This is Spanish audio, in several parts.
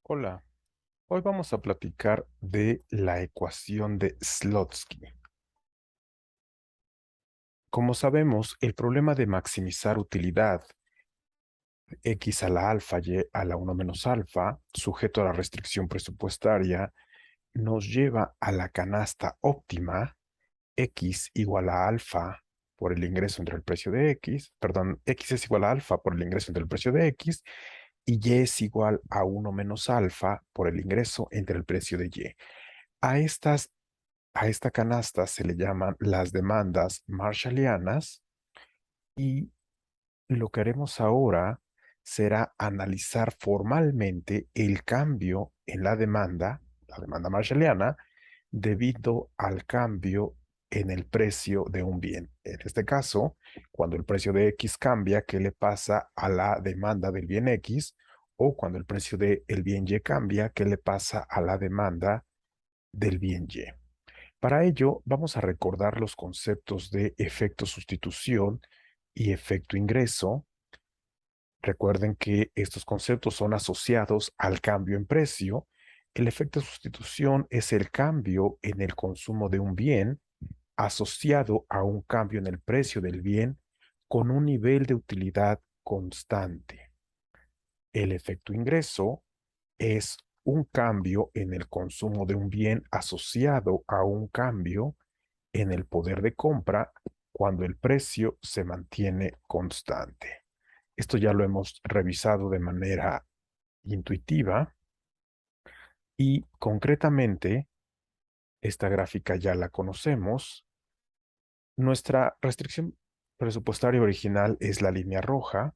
Hola, hoy vamos a platicar de la ecuación de Slotsky. Como sabemos, el problema de maximizar utilidad x a la alfa y a la 1 menos alfa, sujeto a la restricción presupuestaria, nos lleva a la canasta óptima x igual a alfa por el ingreso entre el precio de x, perdón, x es igual a alfa por el ingreso entre el precio de x y y es igual a 1 menos alfa por el ingreso entre el precio de y. A estas A esta canasta se le llaman las demandas marshallianas y lo que haremos ahora será analizar formalmente el cambio en la demanda marshalliana, debido al cambio en el precio de un bien. En este caso, cuando el precio de X cambia, ¿qué le pasa a la demanda del bien X? O cuando el precio del bien Y cambia, ¿qué le pasa a la demanda del bien Y? Para ello, vamos a recordar los conceptos de efecto sustitución y efecto ingreso. Recuerden que estos conceptos son asociados al cambio en precio. El efecto sustitución es el cambio en el consumo de un bien asociado a un cambio en el precio del bien con un nivel de utilidad constante. El efecto ingreso es un cambio en el consumo de un bien asociado a un cambio en el poder de compra cuando el precio se mantiene constante. Esto ya lo hemos revisado de manera intuitiva y concretamente esta gráfica ya la conocemos. Nuestra restricción presupuestaria original es la línea roja.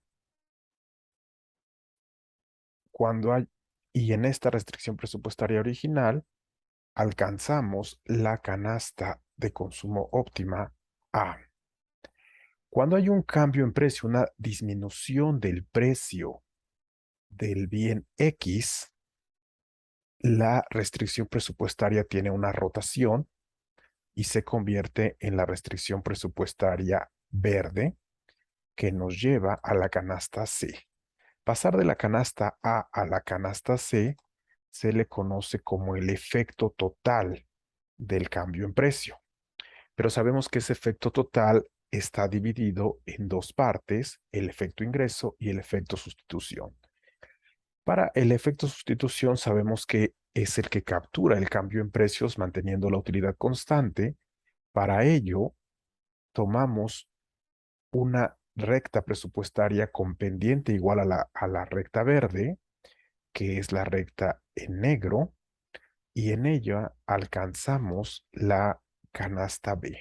Cuando hay, y en esta restricción presupuestaria original alcanzamos la canasta de consumo óptima A. Cuando hay un cambio en precio, una disminución del precio del bien X, la restricción presupuestaria tiene una rotación y se convierte en la restricción presupuestaria verde, que nos lleva a la canasta C. Pasar de la canasta A a la canasta C se le conoce como el efecto total del cambio en precio. Pero sabemos que ese efecto total está dividido en dos partes, el efecto ingreso y el efecto sustitución. Para el efecto sustitución sabemos que es el que captura el cambio en precios manteniendo la utilidad constante. Para ello, tomamos una recta presupuestaria con pendiente igual a la recta verde, que es la recta en negro, y en ella alcanzamos la canasta B.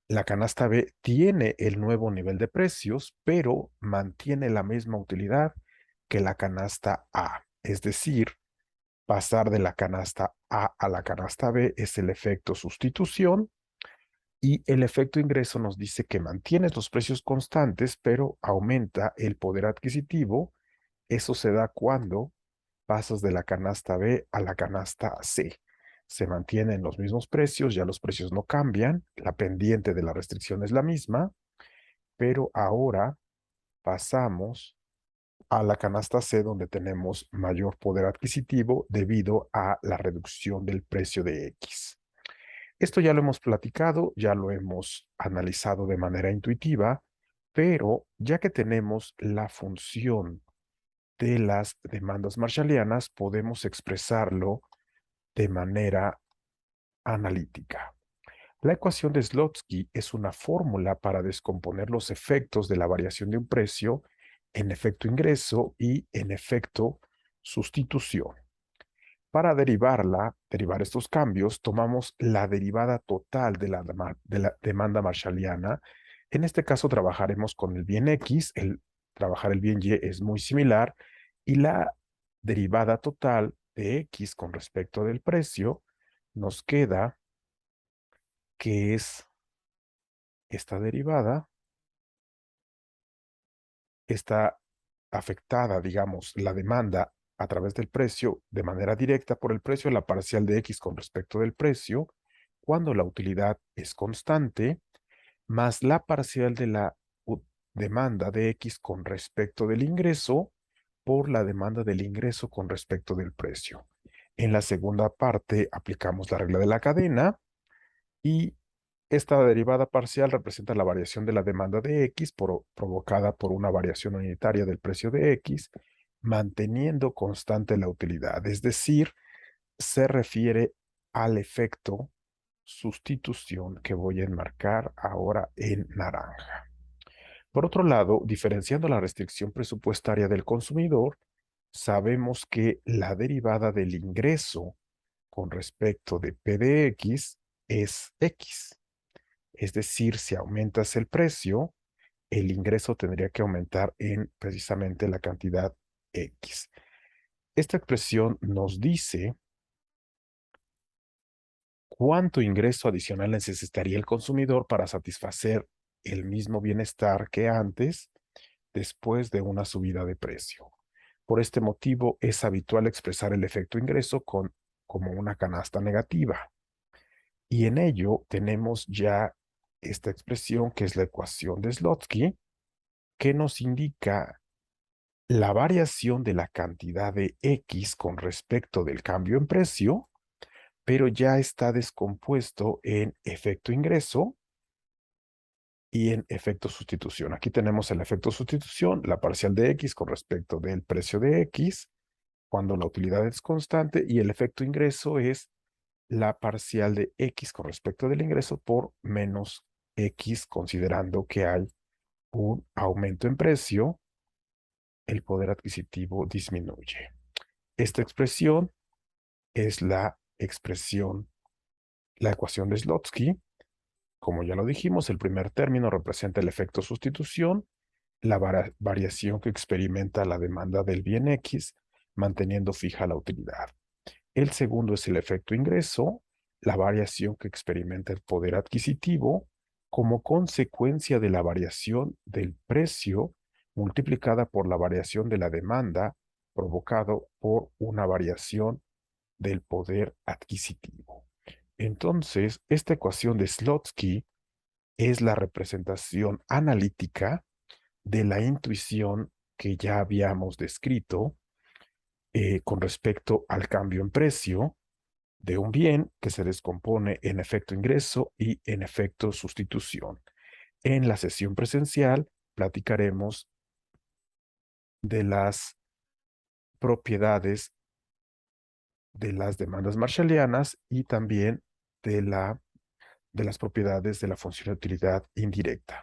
La canasta B tiene el nuevo nivel de precios, pero mantiene la misma utilidad que la canasta A. Es decir, pasar de la canasta A a la canasta B es el efecto sustitución y el efecto ingreso nos dice que mantienes los precios constantes, pero aumenta el poder adquisitivo. Eso se da cuando pasas de la canasta B a la canasta C. Se mantienen los mismos precios, ya los precios no cambian, la pendiente de la restricción es la misma, pero ahora pasamos a la canasta C donde tenemos mayor poder adquisitivo debido a la reducción del precio de X. Esto ya lo hemos platicado, ya lo hemos analizado de manera intuitiva, pero ya que tenemos la función de las demandas marshallianas, podemos expresarlo de manera analítica. La ecuación de Slotsky es una fórmula para descomponer los efectos de la variación de un precio en efecto ingreso y en efecto sustitución. Para derivar estos cambios, tomamos la derivada total de la demanda marshalliana. En este caso trabajaremos con el bien X, trabajar el bien Y es muy similar, y la derivada total de X con respecto del precio nos queda que es esta derivada. Está afectada, digamos, la demanda a través del precio de manera directa por el precio, la parcial de X con respecto del precio, cuando la utilidad es constante, más la parcial de la demanda de X con respecto del ingreso por la demanda del ingreso con respecto del precio. En la segunda parte aplicamos la regla de la cadena y esta derivada parcial representa la variación de la demanda de X provocada por una variación unitaria del precio de X, manteniendo constante la utilidad, es decir, se refiere al efecto sustitución que voy a enmarcar ahora en naranja. Por otro lado, diferenciando la restricción presupuestaria del consumidor, sabemos que la derivada del ingreso con respecto de P de X es X. Es decir, si aumentas el precio, el ingreso tendría que aumentar en precisamente la cantidad X. Esta expresión nos dice cuánto ingreso adicional necesitaría el consumidor para satisfacer el mismo bienestar que antes después de una subida de precio. Por este motivo, es habitual expresar el efecto ingreso como una canasta negativa. Y en ello tenemos ya esta expresión que es la ecuación de Slotsky, que nos indica la variación de la cantidad de X con respecto del cambio en precio, pero ya está descompuesto en efecto ingreso y en efecto sustitución. Aquí tenemos el efecto sustitución, la parcial de X con respecto del precio de X, cuando la utilidad es constante, y el efecto ingreso es la parcial de X con respecto del ingreso por menos X, considerando que hay un aumento en precio, el poder adquisitivo disminuye. Esta expresión es la ecuación de Slotsky. Como ya lo dijimos, el primer término representa el efecto sustitución, la variación que experimenta la demanda del bien X, manteniendo fija la utilidad. El segundo es el efecto ingreso, la variación que experimenta el poder adquisitivo como consecuencia de la variación del precio multiplicada por la variación de la demanda provocado por una variación del poder adquisitivo. Entonces, esta ecuación de Slotsky es la representación analítica de la intuición que ya habíamos descrito con respecto al cambio en precio de un bien que se descompone en efecto ingreso y en efecto sustitución. En la sesión presencial platicaremos de las propiedades de las demandas marshallianas y también de las propiedades de la función de utilidad indirecta.